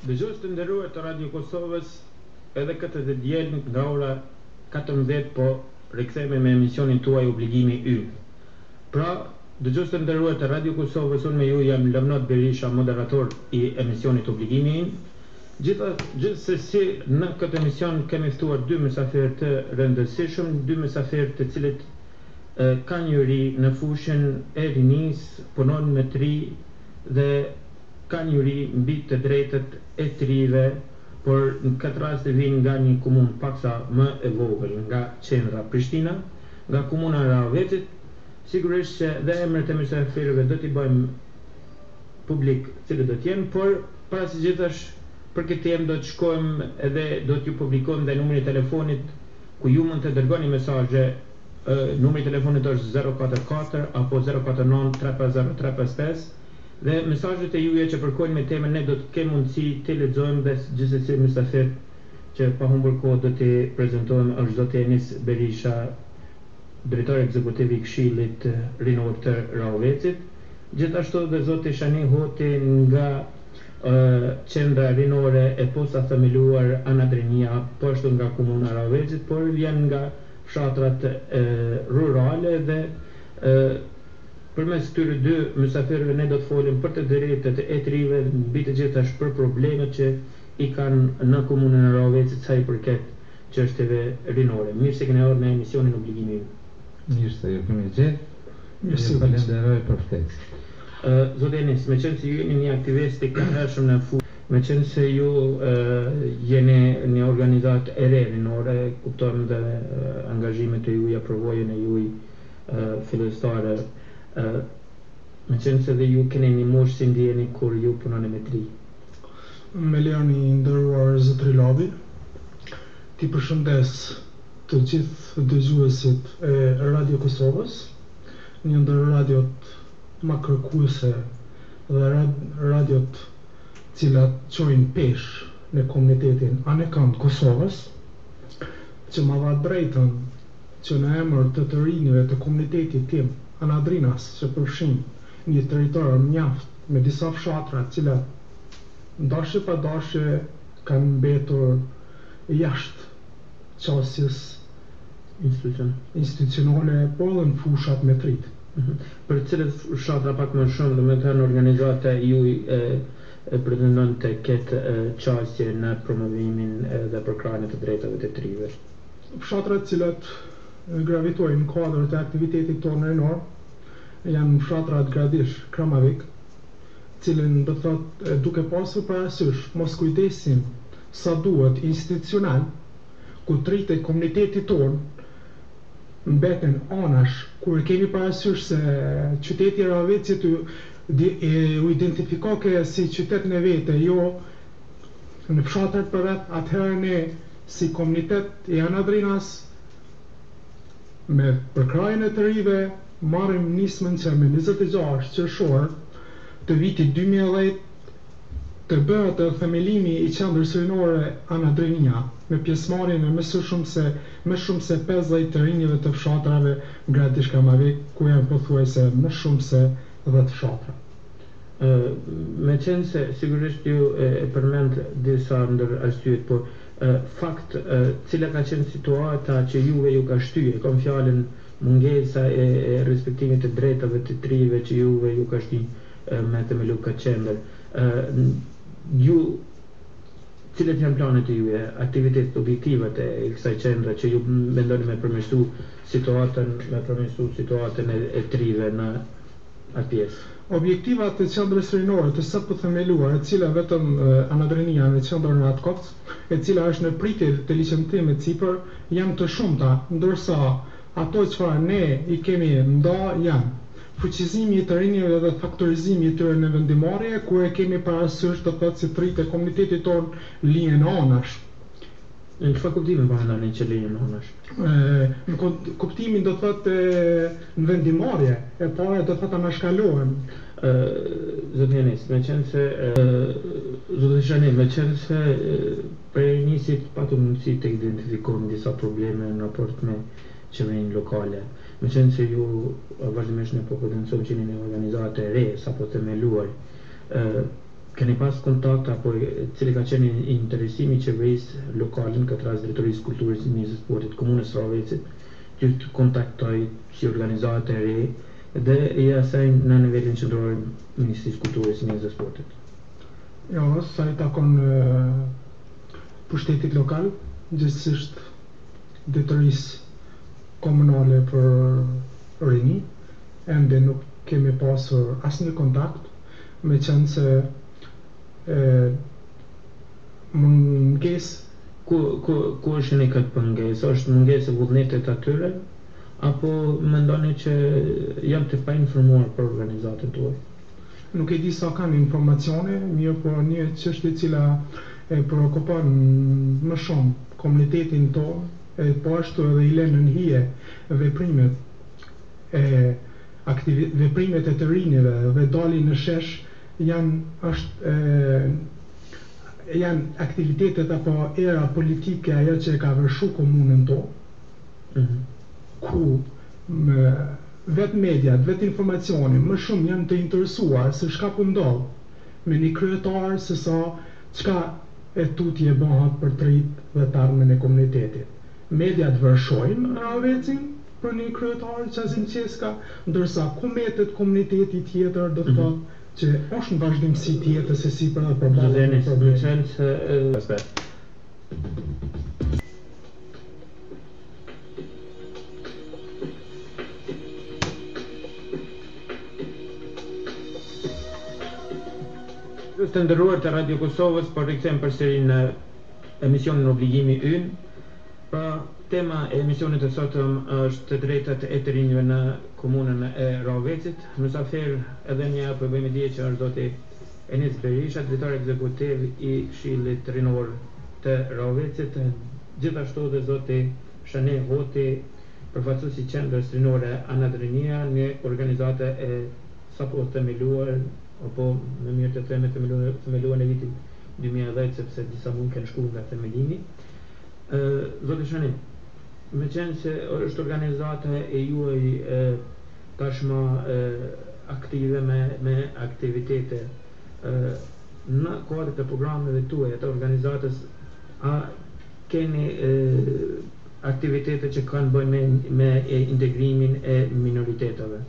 Dëgjues të nderuar të Radio Kosovës, edhe këtë të diel nga ora 14 po rikthehemi me emisionin tuaj Obligimi Ynë. Pra, dëgjues të nderuar të Radio Kosovës, unë me ju jam Lamnat Berisha, moderator i emisionit Obligimi Ynë. Gjithsesi në këtë emision kemi ftuar dy mysafirë të rëndësishëm, dy mysafirë të cilët kanë njëri në fushën e rinis, punojnë me tri dhe kanë njëri mbi të drejtët e trive, por në këtë rast e vinë nga një komunë paksa më e vogël, nga qendra Prishtina, nga komuna e Rahovecit. Sigurisht që dhe emrat e mysafirëve do t'i bëjmë publik cilët do t'jenë, por para së gjithash për këtë temë do të shkojmë edhe do t'ju publikojmë dhe numrin e telefonit ku ju mund të dërgoni mesazhe. Numri i telefonit është 044 apo 049 350 355 dhe mesazhet e juaja që përkojnë me temën ne do të kemi mundësi të lexojmë dhe gjithsesi mysafir që pa humbur kohë do t'i prezantojmë është zoti Enis Berisha, drejtori ekzekutiv i Këshillit Rinor të Rahovecit, gjithashtu dhe zoti Shani Hoti nga qendra rinore e posta themeluar Anadrinia, po ashtu nga komuna e Rahovecit, por vjen nga fshatrat rurale dhe përmes këtyre dy mysafirëve ne do të folim për të drejtat e trive, mbi të gjithash për problemet që i kanë në komunën e Rahovecit sa i përket çështjeve rinore. Mirë se keni ardhur në emisionin Obligimi Ynë. Mirë se ju kemi gjetur. Mirë se falenderoj për ftesën. Zoti Enis, me qenë se ju jeni një aktivist i këndshëm në fushë, me qenë se ju jeni një organizatë e re rinore, kuptojmë dhe angazhimet e juja, përvojën e juj fillestare, me qenë se dhe ju keni një moshë si ndjeni kur ju punoni me tri. Me lejoni nderuar zotri Lavi, ti përshëndes të gjithë dëgjuesit e Radio Kosovës, një ndër radiot më kërkuese dhe radiot cilat qojnë pesh në komunitetin anekant Kosovës, që ma dha drejtën që në emër të të rinjëve të komunitetit tim Anadrinas, që përfshin një territor mjaft me disa fshatra cilat ndashe pa dashe kanë mbetur jashtë qasjes institucionale, po dhe në fushat me trit. Për cilët fshatra pak më shumë, dhe me të në organizata juj pretendon të ketë qasje në promovimin dhe përkrahjen e të drejtave të trive? Fshatrat cilat gravitojnë në kuadër të aktivitetit tonë rinor janë fshatrat Gradish, Kramavik, cilën do thotë duke pasur parasysh mos kujdesin sa duhet institucional, ku tritë e komunitetit tonë mbeten anash, kur kemi parasysh se qyteti i Rahovecit u identifikoke si qytet në vete, jo në fshatrat për vetë, atëherë ne si komunitet i Anadrinas me përkrahjen e të rive marrim nismën që me 26 qershor të vitit 2010 të bëhet të themelimi i qendrës rinore Anadrinia me pjesëmarrjen e më shumë se 50 të rinjëve të fshatrave Gradish, Kramavik, ku janë pothuajse më shumë se 10 fshatra. Me qenë se sigurisht ju e përmend disa ndër arsyet, por fakt cila ka qenë situata që juve ju ka shtyje, kam fjalën mungesa e respektimit të drejtave të trive që juve ju ka shtyje me themelu këtë qendër. Ju cilat janë planet e juve, aktivitetet objektivat e kësaj qendre që ju mendoni me përmirësu situatën e trive në atë pjesë? Objektivat të qendrës rinore të së themeluar, e cila vetëm Anadrinia në qendrën e Atkoc, e cila është në pritje të licentimit sipër, janë të shumta, ndërsa ato çfarë ne i kemi nda janë fuqizimi i të rinjëve dhe faktorizimi i tyre në vendimarrje, ku e kemi parasysh të thotë si tritë e komunitetit tonë lihen anash. Në çfarë kuptimi përmendani që lihen anash? Në kuptimin do thotë në vendimarrje, e para do thotë anashkalohen. Zoti Enis, me qenë se zoti Shani, me qenë se prej nisit patëm mundësi të identifikojmë disa probleme në raport me qeverinë lokale. Me qenë se ju vazhdimisht në po potencojmë që një organizatë e re, sa po themeluar, keni pas kontakt apo cili ka qenë interesimi i qeverisë lokale, në këtë rast Drejtorisë Kulturës, Mjedisë Sportit, Komunës Rovecit, që të kontaktoj si organizate e re dhe i asaj në nivelin qendror Ministrisë Kulturës, Mjedisë Sportit? Jo, sa i takon pushtetit lokal, gjithsesi Drejtorisë Komunale për rini, ende nuk kemi pasur asnjë kontakt, me qenë se mungesë. Ku është në këtë pëngesë? Është mungesë e vullnetit atyre, apo mendoni që janë të pa informuar për organizatën tuaj? Nuk e di sa kanë informacione, mirë po një çështje e cila e preokupon më shumë komunitetin tonë, po ashtu edhe i lënë në hije veprimet e të rinjve dhe dalin në shesh janë aktivitetet apo era politike ajo që e ka vërshu komunën tonë, ku vetë mediat, vetë informacioni më shumë janë të interesuar se çka po ndodh me një kryetar se sa çka e tutje bëhat për të rrit dhe të ardhmen e komunitetit. Mediat vërshojnë Rovecin për një kryetar Qazim Qeska, ndërsa ku metet komuniteti tjetër do të thotë që është në vazhdimsi tjetër se si për dhe probleme. Të ndëruar të Radio Kosovës, por rikthejmë përsëri në emisionin Obligimi Ynë. Pra, tema e emisionit të sotëm është të drejtat e të rinjve në komunën e Rovecit. Mysafir edhe një apo bëjmë dije që është zoti Enis Berisha, drejtori ekzekutiv i Këshillit Rinor të Rovecit, gjithashtu dhe zoti Shane Hoti, përfaqësuesi i Qendrës Rinore Anadrinia, një organizatë e sapo themeluar, apo më mirë të themi themeluar në vitin 2010, sepse disa mund kanë shkuar nga themelimi. Zoti Shane, me qenë se është organizata e juaj tashmë aktive me aktivitete në kuadër të programeve tuaja të organizatës, a keni aktivitete që kanë bëjnë me integrimin e minoriteteve?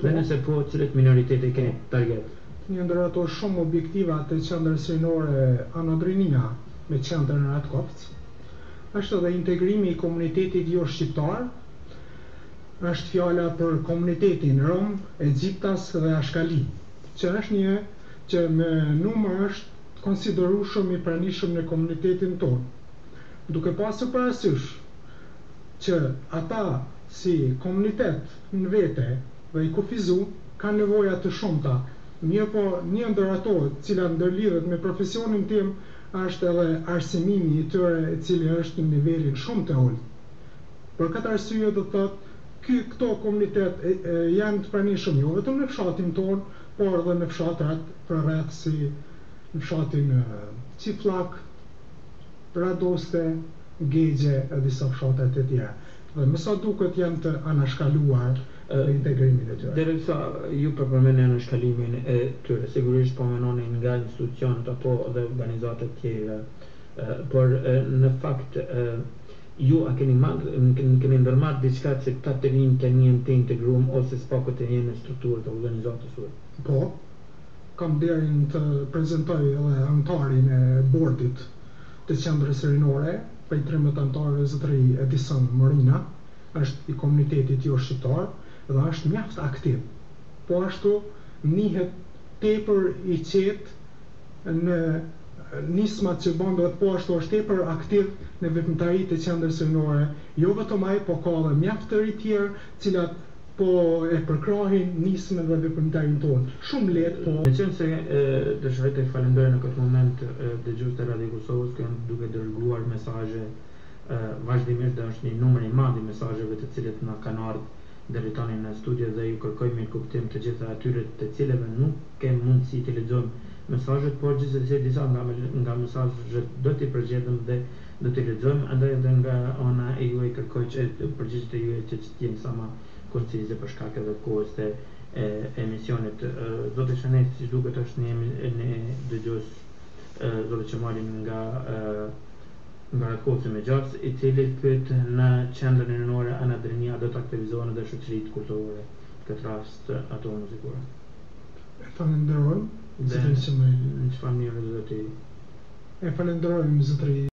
Dhe nëse po, cilët minoritete keni target? Një ndër ato shumë objektiva të Qendrës Rinore Anadrinia me qendrën Ratkovc është edhe integrimi i komunitetit jo shqiptar. Është fjala për komunitetin Rom, Egjiptas dhe Ashkali, që është një që me numër është konsideruar shumë i pranishëm në komunitetin tonë, duke pasur parasysh që ata si komunitet në vete dhe i kufizu kanë nevoja të shumta. Mirë po, një ndër ato cila ndërlidhet me profesionin tim është edhe arsimimi i tyre, i cili është në nivelin shumë të ulët. Për këtë arsye do të thotë këto komunitet janë të pranishëm jo vetëm në fshatin tonë, por edhe në fshatrat përreth si në fshatin Çifllak, Radoste, Gegje e disa fshatrat e tjera. Dhe me sa duket janë të anashkaluar integrimin e tyre. Derisa ju përmendni anashkalimin e tyre, sigurisht po menoni nga institucionet apo dhe organizatat tjera, por në fakt ju a keni ndërmarrë diçka që këta të rinj të njën të integruar ose s'pako të njën në strukturët e organizatës suaj? Po, kam derin të prezentoj edhe antarin e bordit të Qendrës Rinore, prej 13 antarëve zotëri Edison Morina, është i komunitetit jo shqiptar dhe është mjaft aktiv. Po ashtu njihet tepër i qetë në nismat që bën, dhe po ashtu është tepër aktiv në veprimtaritë e Qendrës Rinore, jo vetëm ai, po ka edhe mjaft të ri tjerë, cilat po e përkrahin nismen dhe veprimtarin tonë. Shumë lehtë, po. Me qenë se dëshiroj të falenderoj në këtë moment dëgjues të Radio Kosovës, që janë duke dërguar mesazhe vazhdimisht, dhe është një numër i madh i mesazheve të cilët na kanë ardhur deri tani në studio, dhe ju kërkoj me kuptim të gjitha atyre të cilëve nuk kem mundësi të lexojmë mesazhet, por gjithsesi disa nga mesazhet do t'i përgjigjem dhe do t'i lexojmë, andaj edhe nga ana e juaj kërkoj që përgjigjet e juaja të jenë sa më koncize për shkak edhe kohës e emisionit. Zoti Shaneti, siç duket, është një dëgjues zoti që marrin nga Rakosi me Gjas, i cili pyet në qendrën rinore Ana Drinia do të aktivizohen edhe shoqëritë kulturore, këtë rast ato muzikore. E falenderojmë. Dhe në çfarë mënyre do të e falenderojmë zotëri